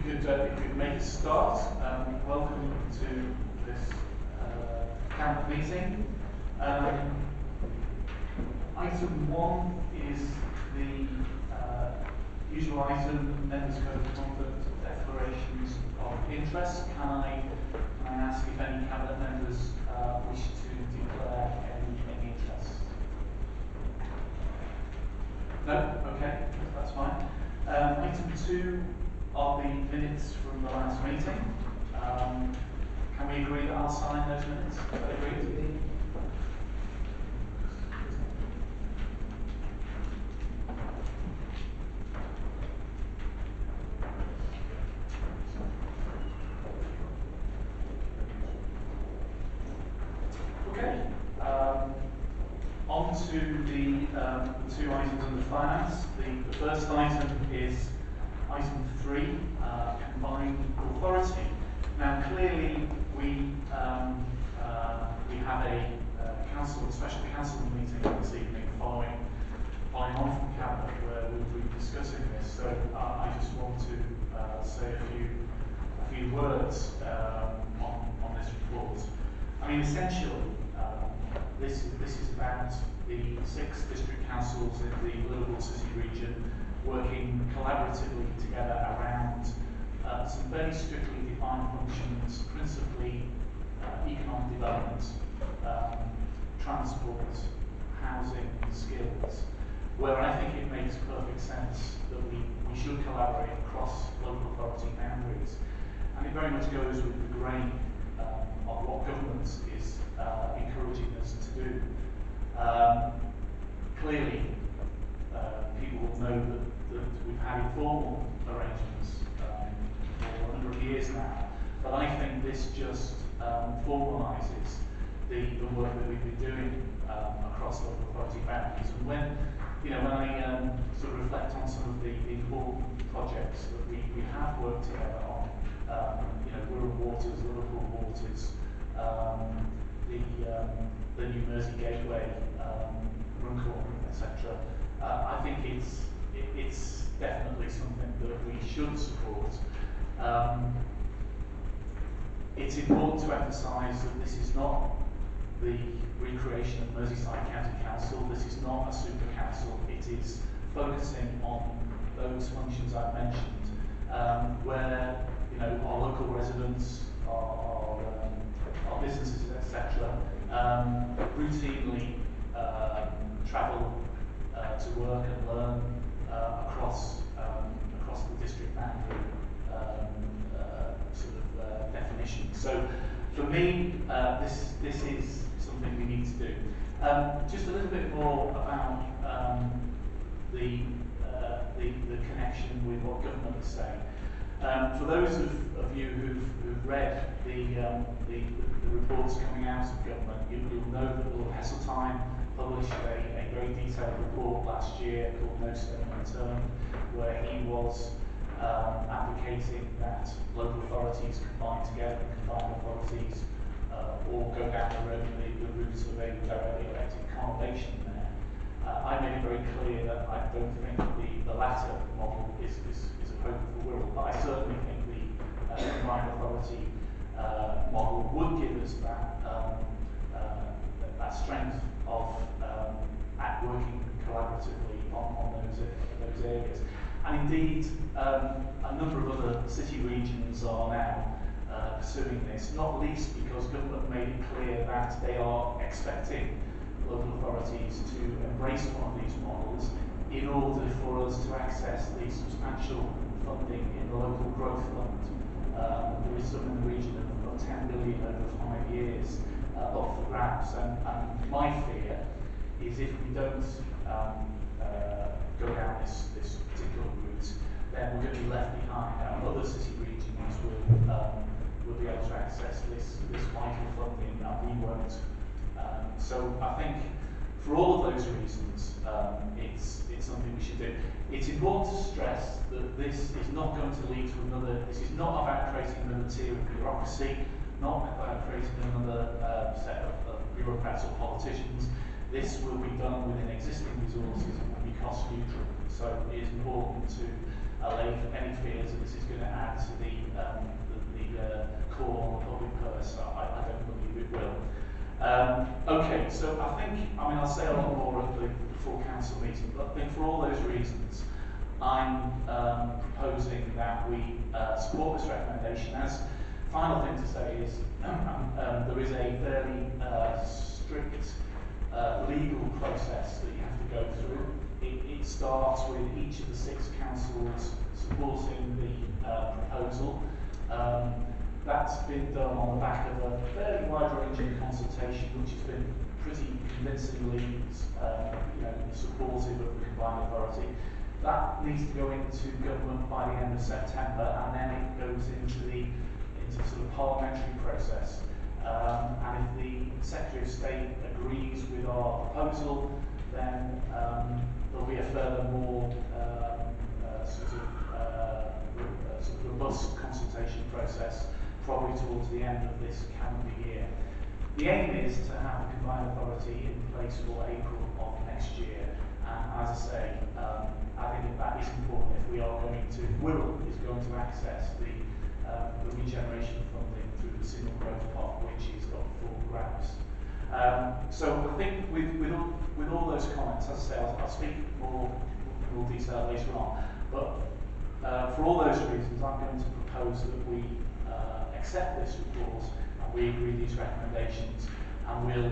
if we could make a start. Welcome to this camp meeting. Item 1 is the usual item, members' code of conduct, declarations of interest. Can I ask if any cabinet members wish to declare any interest? No? Okay, that's fine. Item 2 are the minutes from the last meeting. Can we agree that I'll sign those minutes? Agreed? Okay. On to the two items under finance. The first item is item 3, combined authority. Now, clearly, we have a special council meeting this evening following on from Cabinet, where we'll be discussing this. So I just want to say a few words on this report. I mean, essentially, this is about the 6 district councils in the Liverpool City region working collaboratively together around some very strictly defined functions, principally economic development, transport, housing, skills, where I think it makes perfect sense that we should collaborate across local authority boundaries. And it very much goes with the grain of what government is encouraging us to do. Clearly, people will know that we've had informal arrangements for a number of years now, but I think this just formalises the work that we've been doing across local authority boundaries. And when I sort of reflect on some of the important projects that we have worked together on, Wirral Waters, Liverpool Waters, the New Mersey Gateway, Runcorn, etc. I think it's definitely something that we should support. It's important to emphasise that this is not the recreation of Merseyside County Council. This is not a super council. It is focusing on those functions I've mentioned, where our local residents, our businesses, etc., routinely travel to work and learn across the district boundary definition. So for me, this is something we need to do. Just a little bit more about the connection with what government is saying. For those of you who've read the reports coming out of government, you'll know that Lord Heseltine published a very detailed report last year called No Stone Unturned, where he was advocating that local authorities combine together, combined authorities, or go down the route of a directly elected conurbation there. I made it very clear that I don't think the latter model is appropriate for Wirral, but I certainly think the combined authority model would give us that strength of working collaboratively on those areas. And indeed, a number of other city regions are now pursuing this, not least because government made it clear that they are expecting local authorities to embrace one of these models in order for us to access the substantial funding in the local growth fund. There is some in the region of 10 billion over 5 years up for grabs, and my fear is if we don't go down this particular route, then we're going to be left behind, and other city regions will be able to access this vital funding, and we won't. So I think for all of those reasons, it's something we should do. It's important to stress that this is not going to lead to another. This is not about creating another tier of bureaucracy, not about creating another set of bureaucrats or politicians. This will be done within existing resources and will be cost neutral. So it is important to allay any fears that this is going to add to Okay, so I think, I'll say a lot more at the full council meeting, but I think for all those reasons, I'm proposing that we support this recommendation. As final thing to say is there is a fairly strict legal process that you have to go through. It starts with each of the 6 councils supporting the proposal. That's been done on the back of a fairly wide-ranging consultation, which has been pretty convincingly supportive of the combined authority. That needs to go into government by the end of September, and then it goes into sort of parliamentary process. And if the Secretary of State agrees with our proposal, then there'll be a further more sort of robust consultation process, probably towards the end of this calendar year. The aim is to have the combined authority in place for April of next year. And as I say, I think that is important if we are going to, Wirral is going to access the regeneration funding through the single growth pot, which is got 4 grants. So I think with all those comments, as I say, I'll speak more detail later on. But for all those reasons, I'm going to propose that we accept this report and we agree these recommendations, and we'll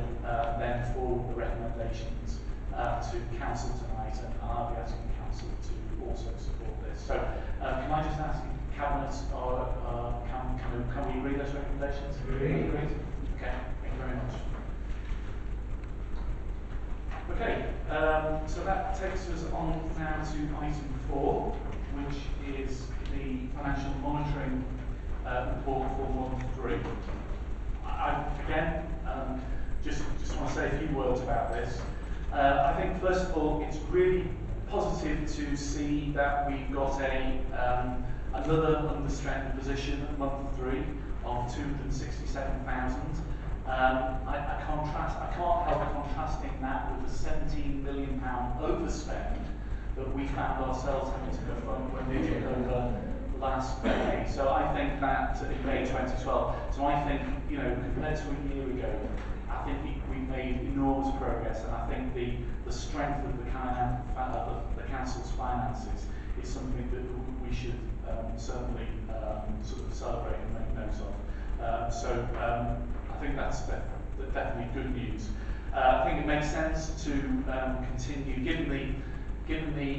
then forward the recommendations to Council tonight, and I'll be asking Council to also support this. So can I just ask Cabinet, or can we agree those recommendations? Agreed. Okay, thank you very much. Okay, so that takes us on now to item 4, which is the financial monitoring report for month 3. Again, just want to say a few words about this. I think first of all, it's really positive to see that we've got another underspend position at month 3 of 267,000. I can't help contrasting that with the £17 million overspend that we found ourselves having to go from when we did over last May. So I think that in May 2012. So I think, compared to a year ago, I think we've made enormous progress, and I think the strength of the council's finances is something that we should certainly sort of celebrate and make note of. So I think that's definitely good news. I think it makes sense to continue, given the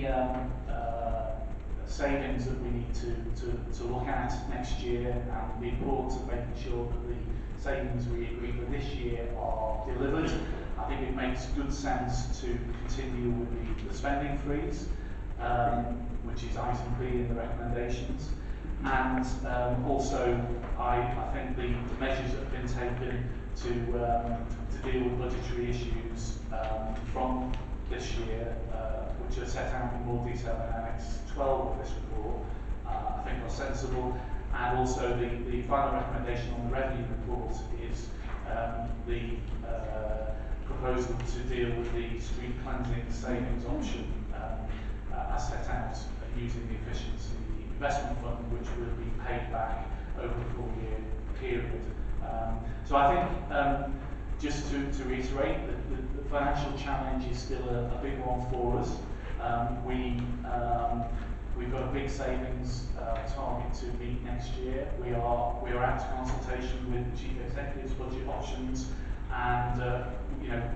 savings that we need to look at next year, and the importance of making sure that the savings we agree for this year are delivered. I think it makes good sense to continue with the spending freeze, which is item B in the recommendations. And also, I think the measures that have been taken to deal with budgetary issues from this year, which are set out in more detail in Annex 12 of this report, I think are sensible. And also the final recommendation on the revenue report is the proposal to deal with the street cleansing savings option as set out using the efficiency investment fund, which will be paid back over a 4-year period. So I think, just to reiterate, the financial challenge is still a big one for us. We've got a big savings target to meet next year. We are out to consultation with the Chief Executive's budget options, and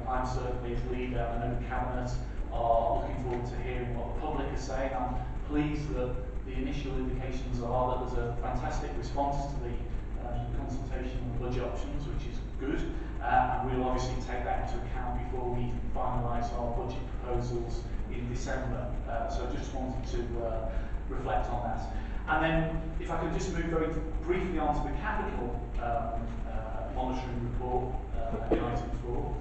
I'm certainly as leader, and I know the Cabinet are looking forward to hearing what the public is saying. I'm pleased that the initial indications are that there's a fantastic response to the consultation on the budget options, which is good, and we'll obviously take that into account before we finalise our budget proposals in December. So I just wanted to reflect on that. And then, if I could just move very briefly on to the capital monitoring report in item 4.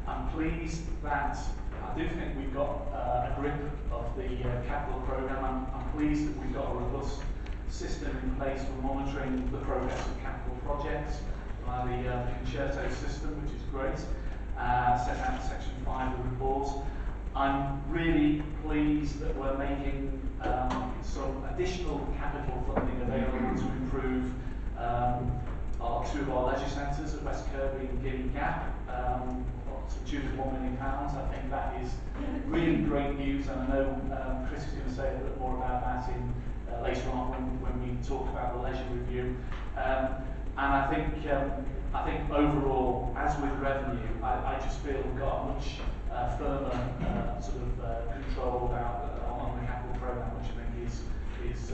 I'm pleased that I do think we've got a grip of the capital programme. I'm pleased that we've got a robust system in place for monitoring the progress of capital projects by the concerto system, which is great, set out in section 5 of the report. I'm really pleased that we're making some additional capital funding available to improve our 2 2 of our leisure centres at West Kirby and Guinea Gap, to the tune of £1 million. I think that is really great news, and I know Chris is going to say a bit more about that in later on when we talk about the leisure review. And I think overall, as with revenue, I just feel we've got a much firmer sort of control about on the capital programme, which I think is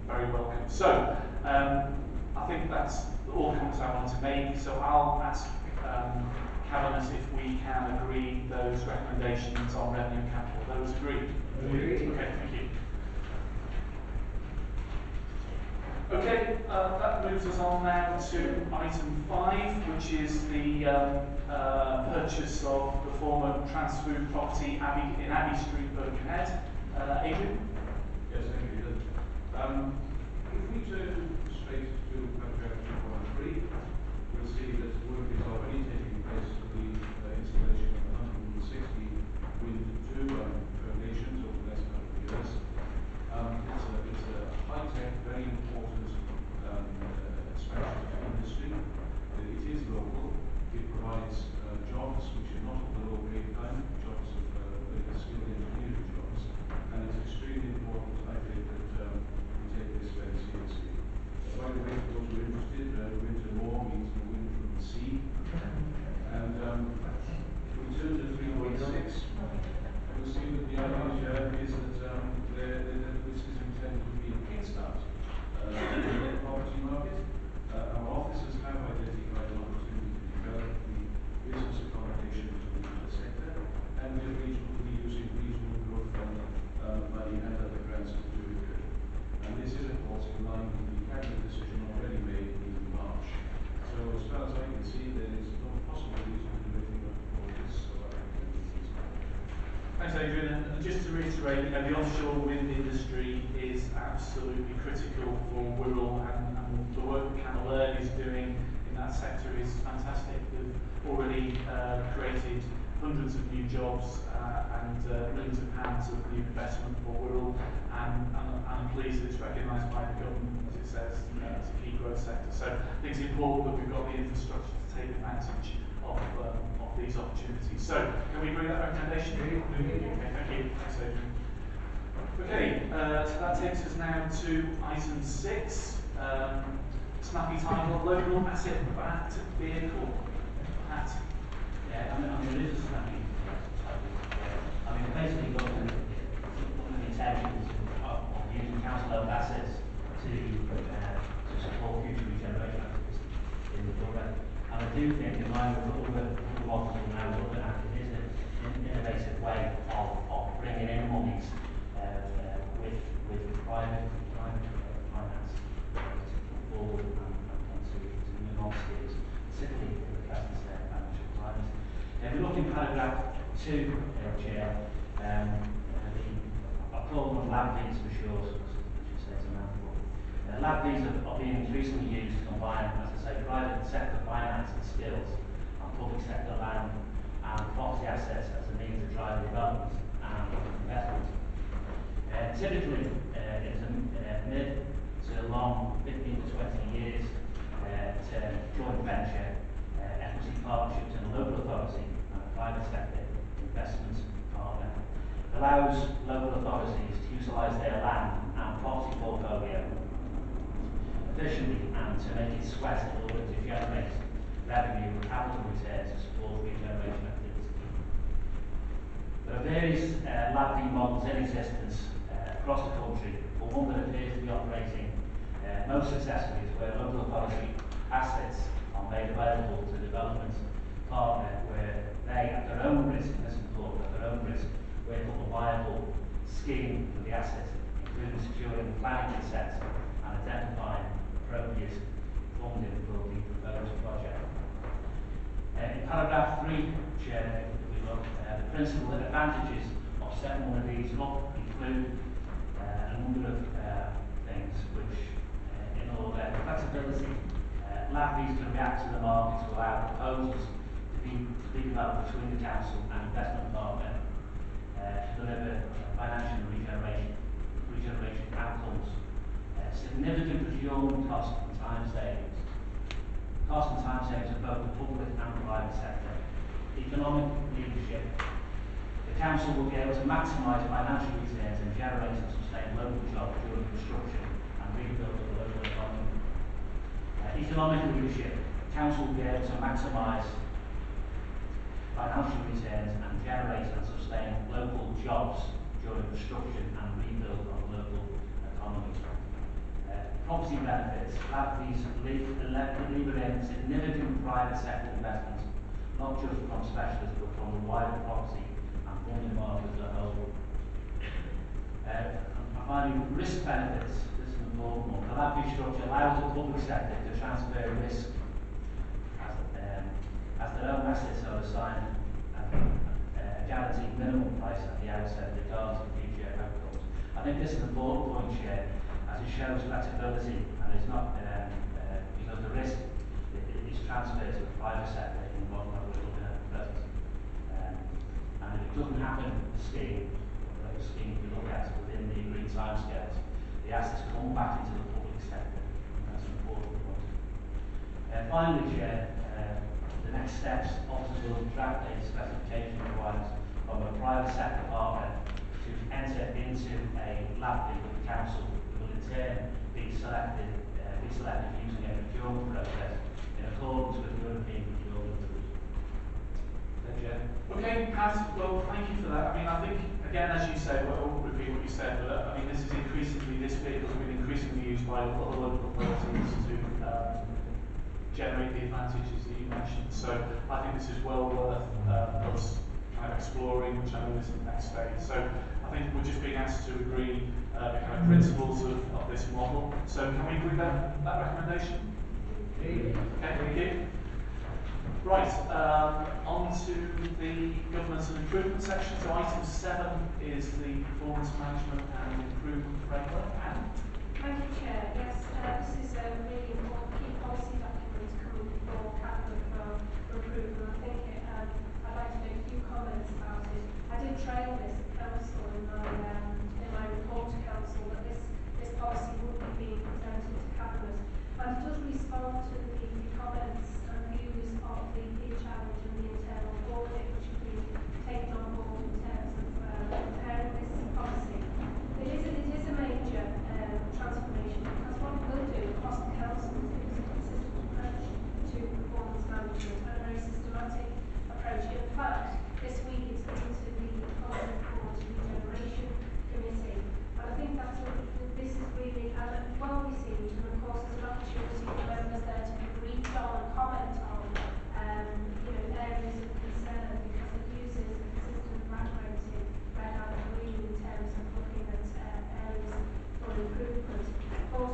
very welcome. So I think that's all the comments I wanted to make. So I'll ask Cabinet if we can agree those recommendations on revenue and capital. Those agreed? Agreed. Okay, thank you. Okay, that moves us on now to item 5, which is the purchase of the former Transfood property Abbey, in Abbey Street, Birkenhead. Adrian? Yes, thank you. If we turn straight to paragraph 2.3, we'll see that work is already taking place for the installation of 160 wind turbine foundations over the next couple of years. It's a high-tech, very important expansion of industry. It is local. It provides jobs which are not of the low-paid kind, jobs of skilled engineering jobs, and it's extremely important, I think, that we take this very seriously. By the way, for those who are interested, wind to more means the wind from the sea. And if we turn to 3.6, we'll see that the idea is that this is intended to be a kickstart in the property market. Our officers have identified an opportunity to develop the business accommodation to the sector, and we'll be using regional growth fund money and other grants to do it. And this is, of course, in line with the cabinet decision already made in March. So as far as I can see, there is no possible reason to do anything before this. So I think it's Thanks, Adrian. And just to reiterate, the offshore wind industry is absolutely critical for Wirral, and the work that Canal is doing in that sector is fantastic. They've already created hundreds of new jobs and millions of pounds of new investment for Wirral, and I'm pleased that it's recognised by the government, as it says, as a key growth sector. So I think it's important that we've got the infrastructure to take advantage of these opportunities. So can we agree that recommendation? Okay, thank you. Thanks, Adrian. Okay, so that takes us now to item 6. Snappy title, local asset-backed vehicle. Pat. Yeah, I mean, it is a snappy title. I mean, basically, one of the intentions of using council-owned assets to support future regeneration activities in the borough. And I do think, in line with other models we're now looking at, it is an innovative way of bringing in monies with private finance to forward and to move on skills, particularly in the present financial climate. If we look in paragraph 2, Chair, I call them LABVs for short, as you say, it's a mouthful. LABVs are being increasingly used to combine, as I say, private sector finance and skills and public sector land and property assets as a means of driving development and investment. Typically, it's a mid to long 15 to 20 years joint venture, equity partnerships in a local authority and a private sector investment partner. Allows local authorities to utilise their land and property portfolio efficiently and to make it sweat in order to generate revenue and capital returns to support regeneration activity. There are various LABV models in existence across the country, but one that appears to be operating most successfully is where local authority assets are made available to development partner, where they, at their own risk, and this is important, at their own risk, work up a viable scheme for the assets, including securing planning consent and identifying appropriate funding for the proposed project. In paragraph 3, Chair, if we look, the principal advantages of setting one of these up include a number of things which, in all their flexibility, LABVs can react to the market to allow proposals to be developed between the council and investment partner to deliver financial regeneration outcomes, significant procurement cost and time savings, cost and time savings of both the public and private sector. Economic leadership. The council will be able to maximise financial returns and generate and sustain local jobs during construction and rebuild of the local economy. Economic leadership. The council will be able to maximise financial returns and generate and sustain local jobs during construction and rebuild of the local economy. Property benefits. LABV's lever in significant private sector investment, not just from specialists but from the wider property and funding market as a whole. And finally, risk benefits. This is an important one. The LABV structure allows the public sector to transfer risk as their own assets are assigned at a guaranteed minimum price at the outset regardless of future outcomes. I think this is an important point, Chair, as it shows flexibility and it's not because the risk is transferred to the private sector in what we're looking at present. And if it doesn't happen, the scheme, whatever scheme we look at within the agreed timescales, the assets come back into the public sector. And that's an important point. Finally, Chair, the next steps, officers will draft a specification requirements from a private sector partner to enter into a LABV with the council, who will in turn be selected using a procurement process in accordance with European procurement rules. Okay, Pat, well, thank you for that. I mean, I think, again, as you said, well, I won't repeat what you said, but I mean, this vehicle has been increasingly used by other local authorities to generate the advantages that you mentioned. So I think this is well worth us kind of exploring, which I know is the next phase. So I think we're just being asked to agree the kind of principles of this model. So can we agree that recommendation? Okay, thank you. Right, on to the governance and improvement section. So item 7 is the performance management and improvement framework. Anne? Thank you, Chair. Yes, this is a really important key policy document coming before Cabinet for approval. I think I'd like to make a few comments about it. I did trail this at Council in my report to Council that this policy would be being presented to Cabinet, and it does respond to the comments and views of the peer challenge and the internal audit which have been taken on board in terms of preparing this policy. It is a major transformation, because what it will do across the council is give us a consistent approach to performance management and a very systematic approach. In fact, this week it's going to the Policy Performance Regeneration Committee, and I think this is really well received, and of course there's an opportunity for members there to be briefed on and comment on areas of concern, because it uses a consistent RAD rating, red and green, in terms of looking at areas for improvement. But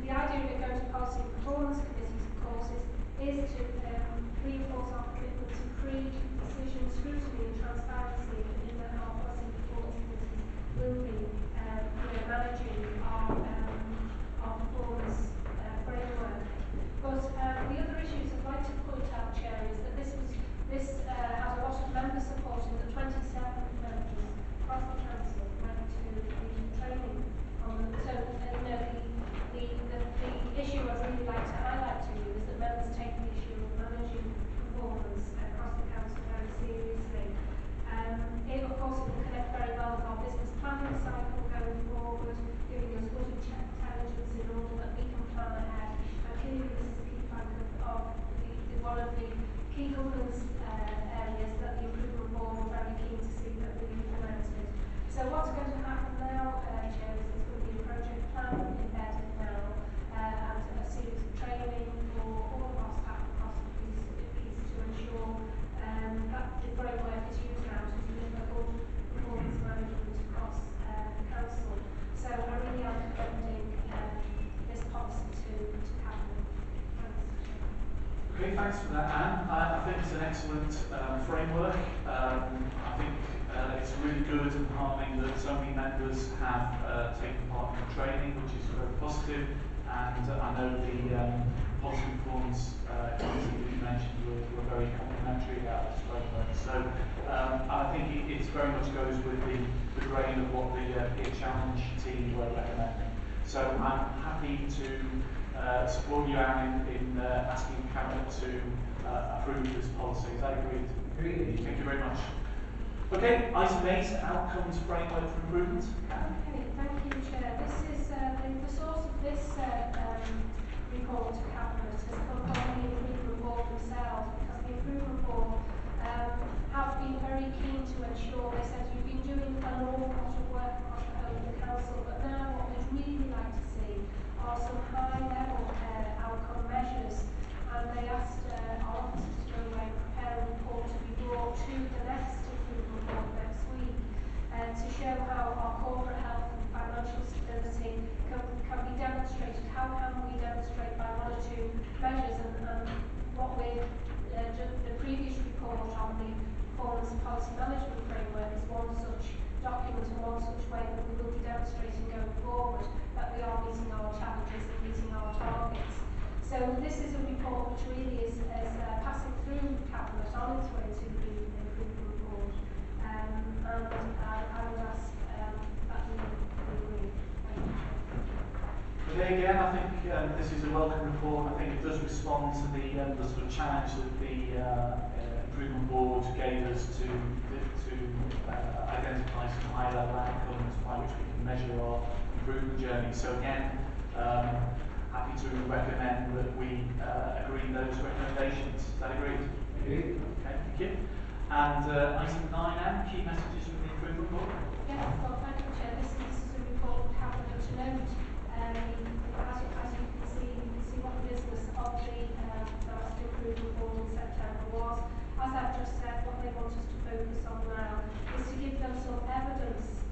the idea of it going to policy and performance committees, of course, is to reinforce our commitment to pre-decision scrutiny and transparency in that our policy and performance committees will be managing our performance framework. But the other issues I'd like to point out, Chair, is that this has a lot of member support, in the 27 members across the council went to the training on them. So the issue I'd really like to highlight to you is that members take the issue of managing performance across the council very seriously. Of course, it will connect very well with our business planning cycle going forward, giving us good intelligence in order that we can plan ahead. And clearly this is a key plank of one of the key governance areas that the improvement board are very keen to see that we implemented. So what's going to happen now, Chair, is there's going to be a project plan embedded now, and a series of training for all of our staff across the piece to ensure that the framework is used now to deliver good performance management across the council. So I really am commending this policy to Cabinet. Okay, thanks for that, Anne. I think it's an excellent framework. I think it's really good and heartening that so many members have taken part in the training, which is very positive. And I know the policy performance committee that you mentioned were very complimentary about this framework. So I think it very much goes with the grain of what the peer challenge team were recommending. So I'm happy to support you, Anne, in asking Cabinet to approve this policy. Is that agreed? Agreed. Thank you very much. Okay, item 8, outcomes framework for improvement. Okay, thank you, Chair. This is the source of this report to Cabinet has come from the Improvement Board themselves, because the Improvement Board have been very keen to ensure, they said, you've been doing an awful lot of work across the whole of the council, but now what we'd really like to see are some high-level outcome measures, and they asked our officers to go away and prepare a report to be brought to the next Improvement Board next week to show how our corporate health and financial stability can be demonstrated. How can we demonstrate by one or two measures, and what with the previous report on the performance and policy management framework is one such document and one such way that we will be demonstrating going forward that we are meeting our challenges and meeting our targets. So this is a report which really is passing through Cabinet on its way to the Improvement Board, and I would ask that we agree. Thank you. Okay, again, I think this is a welcome report. I think it does respond to the sort of challenge that the Improvement Board gave us to identify some high-level outcomes by which we can measure our improvement journey. So again, happy to recommend that we agree those recommendations. Is that agreed? Agreed. Okay, thank you. And item 9, Anne, key messages from the Improvement Board. Yes, well, thank you, Chair. This is a report that Cabinet to note. As you can see what the business of the last Improvement Board in September was. As I've just said, what they want us to focus on now is to give them some evidence,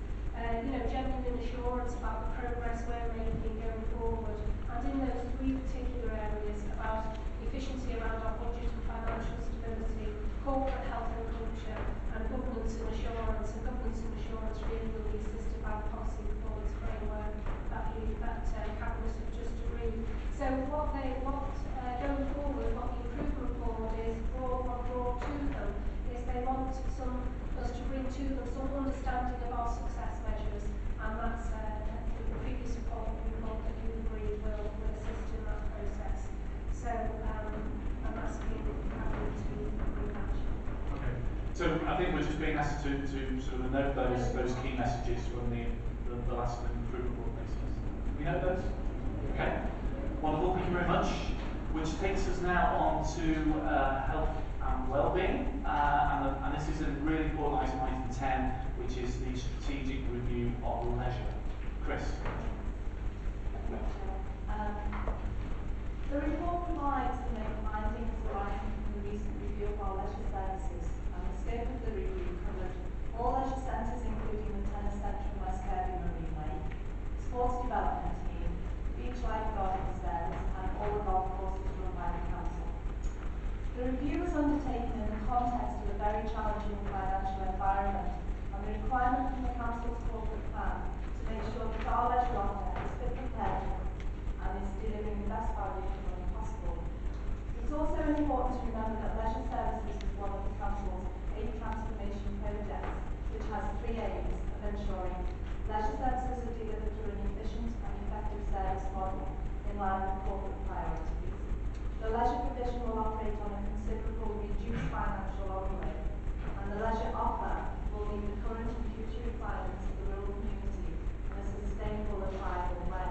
genuine assurance about the progress we're making going forward. And in those 3 particular areas about efficiency around our budget and financial stability, corporate health and culture, and governance and assurance. And governance and assurance really will be assisted by the policy performance framework that Cabinet have just agreed. So going forward, what the Improvement Board is brought to them is they want us to bring to them some understanding of our success measures, and that's the previous report that you agreed will assist in that process. So and that's been Cabinet to bring action. Okay. So I think we're just being asked to sort of note those key messages from the last Improvement Board meetings. We note those? Okay. Wonderful, thank you very much. Which takes us now on to health and wellbeing, and this is a really important item 10, which is the strategic review of leisure. Chris. The report provides the main findings arising from the recent review of our leisure services, and the scope of the review covered all leisure centres, including the tennis centre and West Abbey Marine Way, sports development team, beach lifeguarding service, and all the golf courses run by the council. The review was undertaken in the context of a very challenging financial environment and the requirement from the council's corporate plan to make sure that our leisure offer is fit for purpose and is delivering the best value for money possible. It's also important to remember that leisure services is one of the council's 8 transformation projects, which has 3 aims of ensuring leisure services are delivered through an efficient and effective service model in line with corporate priorities. The leisure provision will operate on a considerable reduced financial overlay, and the leisure offer will meet the current and future requirements of the rural community in a sustainable and viable way.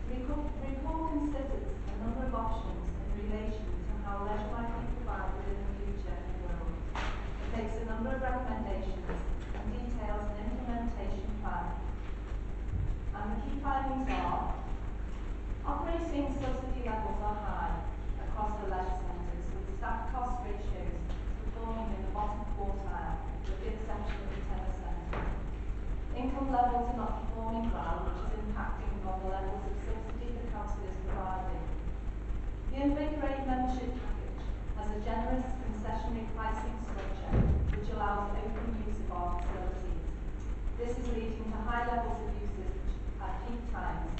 The report considers a number of options in relation to how leisure might be provided in the future in Wirral. It makes a number of recommendations and details an implementation plan. And the key findings are: operating subsidy levels are high across the leisure centres, with staff cost ratios performing in the bottom quartile, with the exception of the tennis centre. Income levels are not performing well, which is impacting on the levels of subsidy the council is providing. The Invigorate membership package has a generous concessionary pricing structure, which allows open use of our facilities. This is leading to high levels of usage at peak times,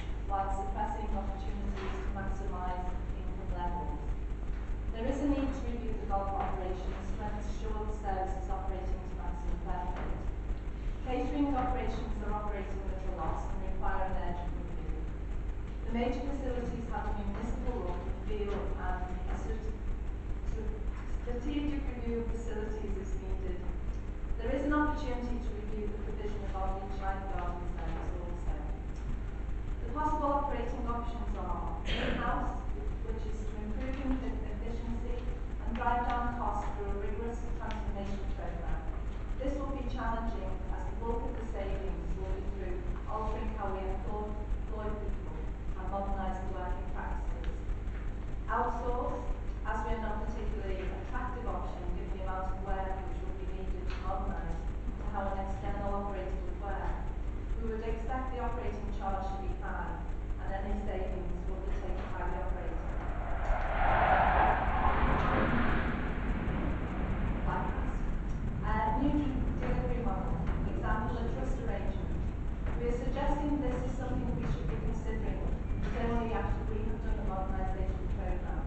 major facilities have a municipal look and feel, and a strategic review of facilities is needed. There is an opportunity to review the provision of on-beach lifeguarding zones also. The possible operating options are in-house, which is to improve efficiency and drive down costs through a rigorous transformation programme. This will be challenging as the bulk of the savings will be through altering how we employ people and modernise the working practices. Outsource, as we are not particularly attractive option given the amount of work which will be needed to modernise to how an external operator would work. We would expect the operating charge to be high, and any savings will be taken by the operator. New delivery model, example a trust arrangement. We are suggesting this is something we should be considering, but only after we have done the modernisation programme.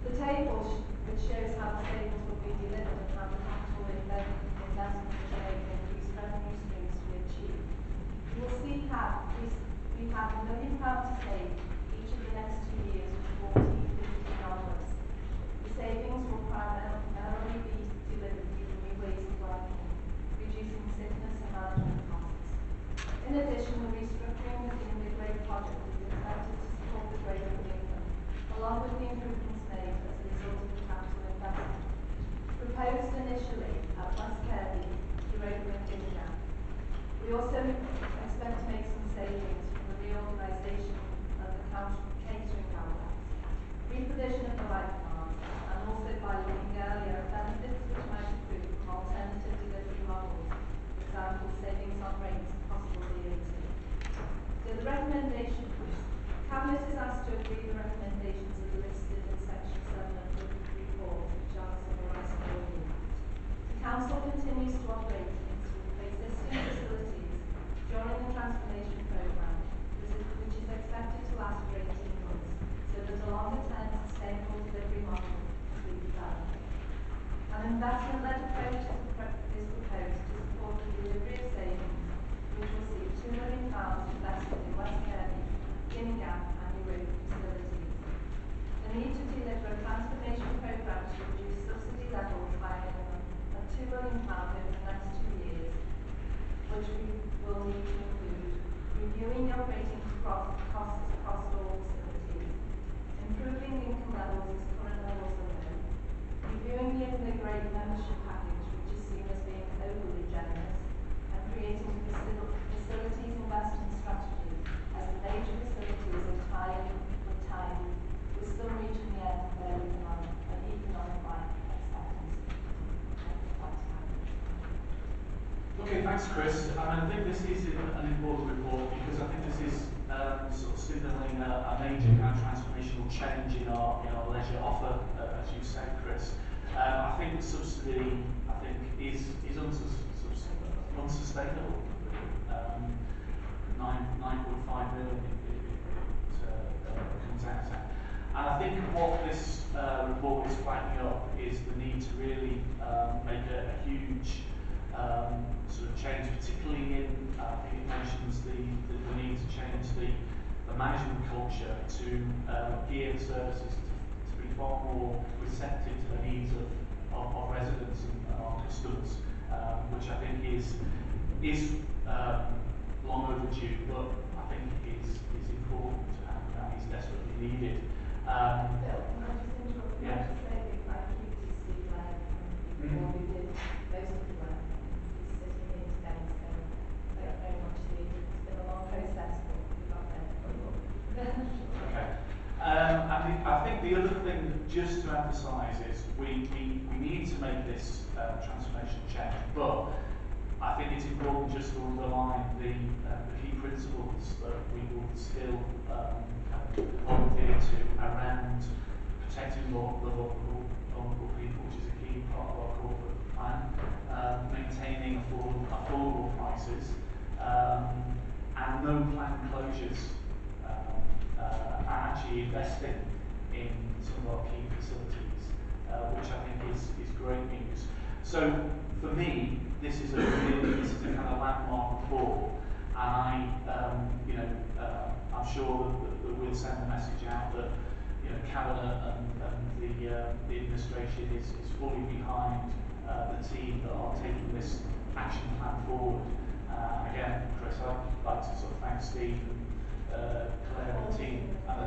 The table which shows how the savings will be delivered and how the capital investment will increase revenue streams we achieve. You will see how we have £1 million to save each of the next 2 years from 2015 onwards. The savings will primarily be delivered through new ways of working, reducing sickness and management costs. In addition, the restructuring within the Great project is expected to support the growth of income, along with the improvements made as a result of the capital investment. Proposed initially at West Kirby, the Roadway Birkenhead. We also expect to make some savings from the reorganisation of the catering outlets, reprovision of the lifeguards, and also by looking earlier at benefits which might accrue from alternative delivery models, for example, savings on rates and possible VAT. So the recommendations, Cabinet is asked to agree the recommendations that are listed in section 7 of the report, which are summarised for you. The Council continues to operate its existing facilities during the transformation programme, which is expected to last for 18 months, so that a longer-term sustainable delivery model can be developed. An investment-led approach is proposed to support the delivery of savings, which will see £2 million invested in West Kirby, Guinea Gap and Wirral facilities. The need to deliver a transformation programme to reduce subsidy levels by a minimum of £2 million over the next 2 years, which we will need to include reviewing the operating costs across all facilities, improving income levels as current levels are low, reviewing the integrated membership package, which is seen as being overly generous, and creating facilities investment strategy as the major facilities are tired with time, with some reaching the end of their economic life expectancy. Okay, thanks Chris. I think this is an important report because I think this is sort of signalling a major kind of transformational change in our leisure offer, as you said, Chris. I think the subsidy, is unsustainable. 9.5 million it comes out at. And I think what this report is flagging up is the need to really make a huge sort of change, particularly in, I think it mentions the need to change the management culture to gear the services to be far more receptive to the needs of residents and our customers, which I think is long overdue, but I think is important and is desperately needed. Bill, can I just interrupt? Can I just say a big thank you to Steve Leonard before we did most of the work. He's sitting here today, so thank you very much, Steve. It's been a long process, but we got there. Okay. I think the other thing, just to emphasise, is we need to make this transformation change, but I think it's important just to underline the key principles that we would still adhere to around protecting the vulnerable people, which is a key part of our corporate plan, maintaining affordable prices, and no planned closures, and actually investing in some of our key facilities, which I think is great news. So for me, this is a kind of landmark report, I'm sure that we'll send the message out that Cabinet and the administration is fully behind the team that are taking this action plan forward. Again, Chris, I'd like to sort of thank Steve and Claire and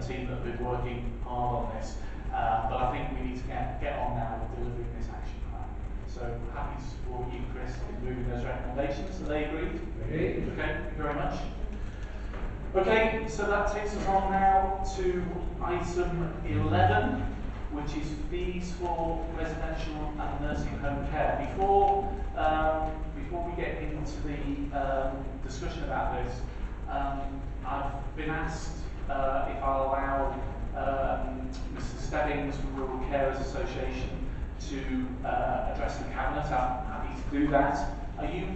the team that have been working hard on this. But I think we need to get on now with delivering this action plan. So happy to support you, Chris, in moving those recommendations. Are they agreed? Agreed. Okay, thank you very much. Okay, so that takes us on now to item 11, which is fees for residential and nursing home care. Before we get into the discussion about this, I've been asked if I'll allow Mr. Stebbings from Rural Carers Association to address the Cabinet. I'm happy to do that. Are you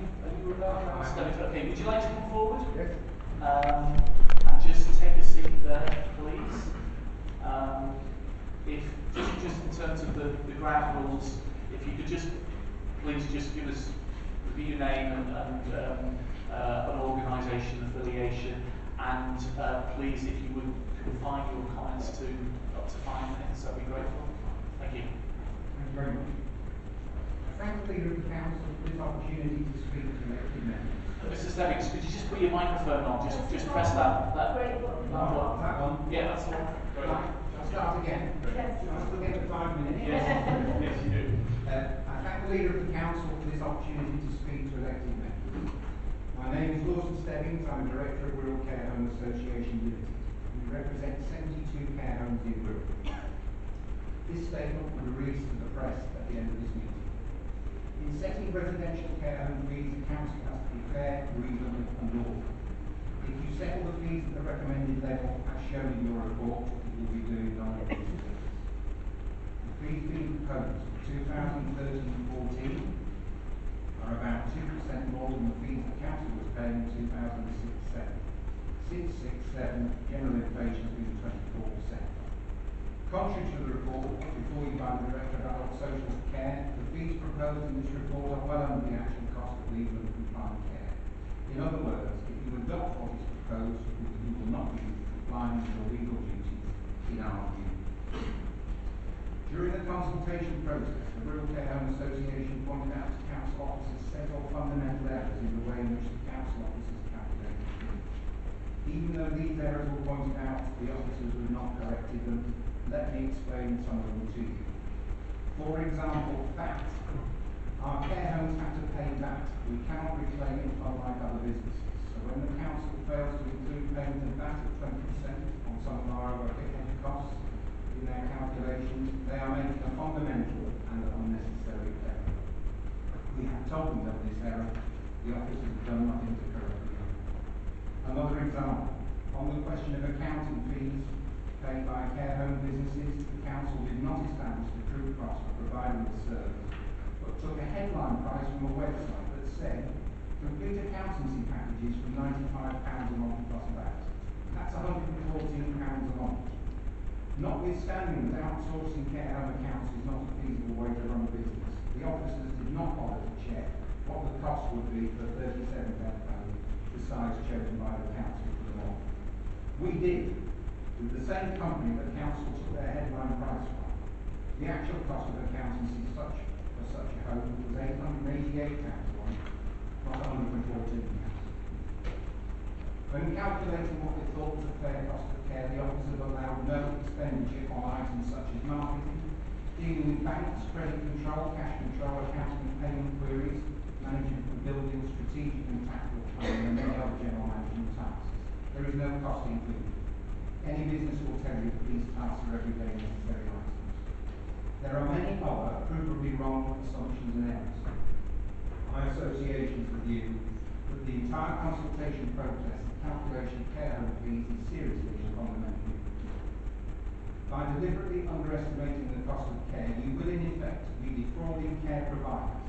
Stebbings? Okay, would you like to come forward? Yes. And just take a seat there, please. If just in terms of the ground rules, if you could please give us your name and an organisation affiliation, and please, if you would confine your comments to up to 5 minutes, I'd be grateful. Thank you. Thank you very much. I thank the Leader of the Council for this opportunity to speak to elected members. Mr. Stebbings, could you just put your microphone on? Just press that button. That one? Yeah, that's the one. Right. Shall I start again? Yes. Shall I still get the 5 minutes? Yes, you do. I thank the Leader of the Council for this opportunity to speak to elected members. My name is Lawson Stebbings. I'm a Director of Wirral Care Home Association Limited. We represent 72 care homes in Wirral. This statement will be released to the press at the end of this meeting. In setting residential care home fees, the Council has to be fair, reasonable and lawful. If you settle the fees at the recommended level, as shown in your report, you will be doing non-reasonable things. The fees being proposed for 2013-14 are about 2% more than the fees the Council was paying in 2006-7. Since 6-7, general inflation has been 24%. Contrary to the report put before you by the Director of Adult Social Care, the fees proposed in this report are well under the actual cost of legal and compliant care. In other words, if you adopt what is proposed, you will not be complying with your legal duties in our view. During the consultation process, the Wirral Care Home Association pointed out to Council officers several fundamental errors in the way in which the Council officers calculate the fees. Even though these errors were pointed out, the officers would not corrected them. Let me explain some of them to you. For example, VAT. Our care homes have to pay VAT. We cannot reclaim it unlike other businesses. So when the Council fails to include payment of VAT at 20% on some of our overhead costs in their calculations, they are making a fundamental and unnecessary error. We have told them of this error. The officers have done nothing to correct it. Another example, on the question of accounting fees paid by care home businesses, the Council did not establish the true cost of providing the service, but took a headline price from a website that said complete accountancy packages for £95 a month plus VAT. That's £114 a month. Notwithstanding that outsourcing care home accounts is not a feasible way to run a business, the officers did not bother to check what the cost would be for a 37-bed home, the size chosen by the Council for the model. We did. With the same company that Council took their headline price from. The actual cost of accountancy for such a home was £888 a month, not £114. When calculating what they thought was a fair cost of care, the officers allowed no expenditure on items such as marketing, dealing with banks, credit control, cash control, accounting and payment queries, management of buildings, strategic and tactical planning, and many other general management tasks. There is no cost included. Any business will tell you that these tasks are everyday necessary items. There are many other provably wrong assumptions and errors. My association's view that the entire consultation process and calculation of care home fees is seriously and fundamentally flawed. By deliberately underestimating the cost of care, you will in effect be defrauding care providers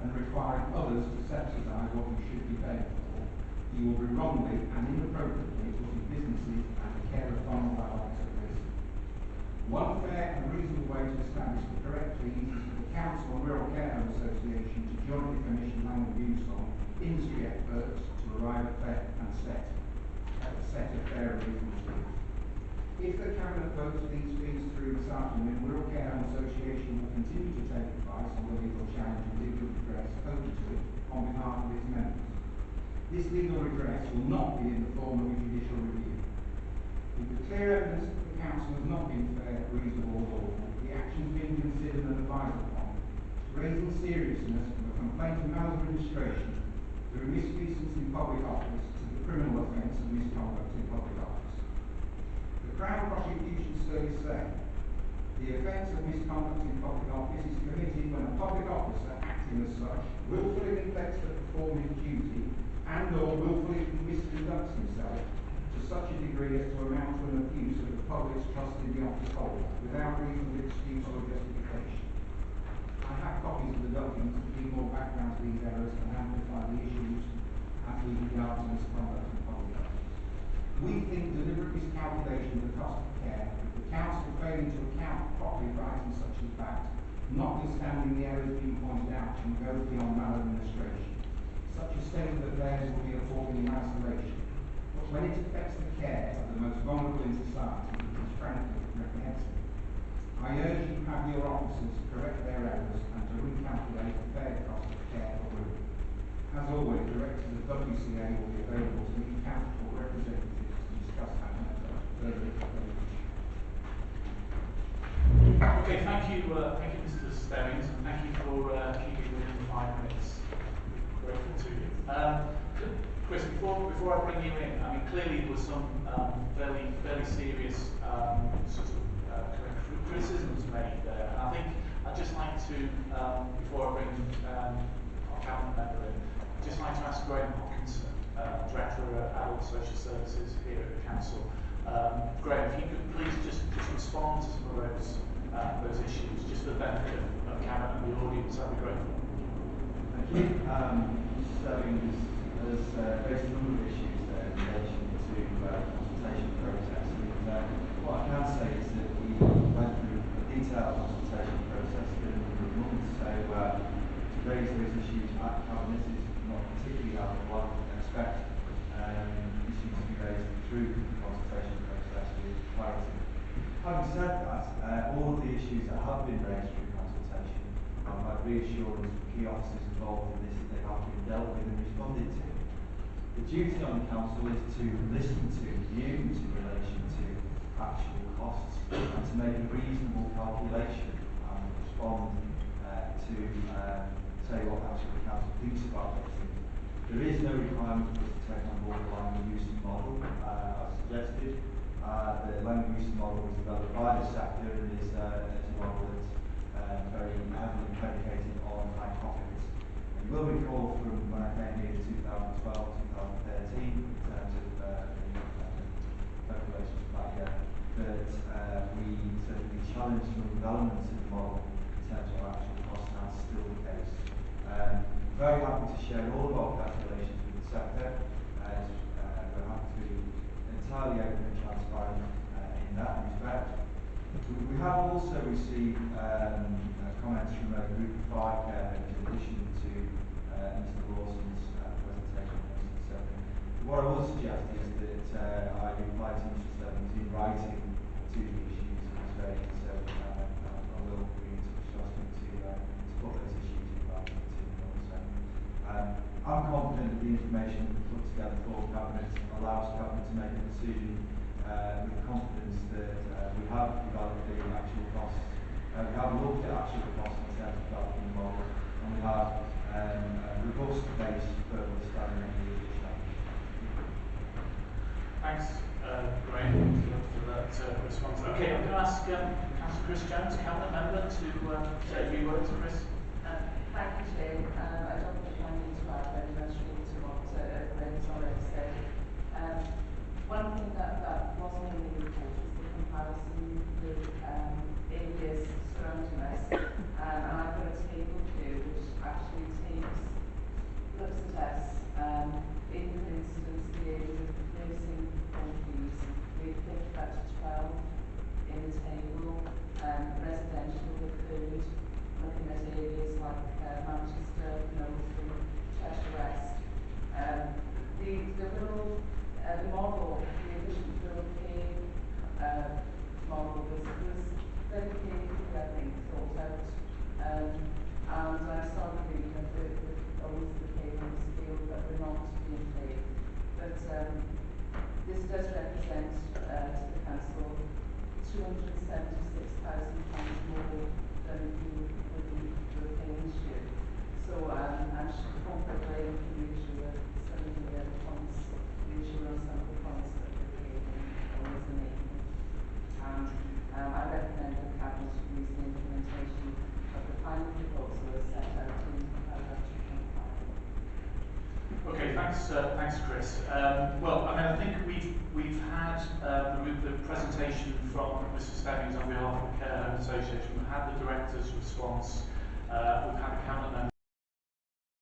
and requiring others to subsidise what you should be paying for. You will be wrongly and inappropriately putting businesses and the care of vulnerable lives at risk. One fair and reasonable way to establish the correct fees is for the Council and Wirral Care Home Association to jointly commission land use on industry experts to arrive at a set of fair and reasonable fees. If the Cabinet votes these fees through this afternoon, Wirral Care Home Association will continue to take advice on the legal challenge and legal redress open to it on behalf of its members. This legal redress will not be in the form of a judicial review. With the clear evidence that the Council has not been fair, reasonable or lawful, the actions being considered and advised upon, raising seriousness from a complaint of maladministration through misfeasance in public office to the criminal offence of misconduct in public office. The Crown Prosecution Service say the offence of misconduct in public office is committed when a public officer acting as such wilfully neglects to perform his duty and or wilfully misconducts himself to such a degree as to amount to an abuse of the public's trust in the office holder without reasonable excuse or justification. I have copies of the documents that give more background to these errors and amplify the issues as we regard to misconduct in public office. We think deliberate miscalculation of the cost of care, with the Council failing to account properly for items such as that, notwithstanding the errors being pointed out, and goes beyond maladministration. Such a state of affairs will be appalling in isolation, but when it affects the care of the most vulnerable in society, it is frankly reprehensible. I urge you to have your officers correct their errors and to recalculate the fair cost of care for women. As always, directors of WCA will be available to meet council representatives to discuss how matter further explain. Okay, thank you, Mr. Stebbings, and thank you for keeping within the 5 minutes. Grateful to you. Chris, before I bring you in, I mean, clearly there was some fairly serious sort of criticisms made there. And I think I'd just like to, before I bring our cabinet member in, I'd just like to ask Graham Hopkinson, Director of Adult Social Services here at the Council. Graham, if you could please just respond to some of those issues, just for the benefit of cabinet and the audience, I'd be grateful. Thank you. Stebbings has raised a number of issues there in relation to the consultation process. What I can say is that we went through a detailed consultation process for a number of months, so to raise those issues at Cabinet is not particularly helpful. I would expect issues to be raised through the consultation process with clarity. Having said that, all of the issues that have been raised through consultation, I've had reassurance from key officers involved in this that they have been dealt with and responded to. The duty on the Council is to listen to views in relation to actual costs and to make a reasonable calculation and respond to say what actually the Council thinks about those things. There is no requirement for us to take on board the language use model as suggested. The language use model was developed by the sector and is a model that's very heavily predicated on high profits. And you will recall from when I came here in 2012, 2013, in terms of calculations back then, that we certainly challenged some of the elements of the model in terms of actual costs, and that's still the case. Very happy to share all of our calculations with the sector. We're happy to be entirely open and transparent in that respect. We have also received comments from a group of 5 care homes in addition to Mr. Lawson's presentation. So what I would suggest is that I reply to Mr. Stebbings in writing to the issues he's raised. So I will be in touch to put those issues in writing to him also. I'm confident that the information that we put together for Cabinet allows Cabinet to make a decision with confidence that we have developed the actual costs, we have looked at actual costs in terms of developing the model, and we have a robust base for withstanding any of the challenge. Thanks, Graham, for that response. Okay, I'm going to ask Councillor Chris Jones, Cabinet Member, to say a few words. Chris. Thank you, Chair. I don't think I need to add very much more to what Graham's already said. One thing that wasn't in the report was the comparison with areas surrounding us. And I've got a table here which actually looks at us. In, for instance, the area of nursing home fees, we've picked that to 12 in the table. Residential, the third, looking at areas like Manchester, build, the model, the efficient building model was very carefully, I think, thought out. And I'm sorry that the owners of the care homes feel that we're not being paid. But this does represent to the council £276,000 more than you were paying this year. So I'm comfortably reassure some of the points, reassure some of the points that the care owners are making. And I recommend the Cabinet use the implementation of the final proposal as set out in paragraph 2.5. Okay, thanks, Chris. Well, I mean, I think we've had the presentation from Mr. Stebbings on behalf of the Care Home Association. We've had the director's response. We've had the cabinet member.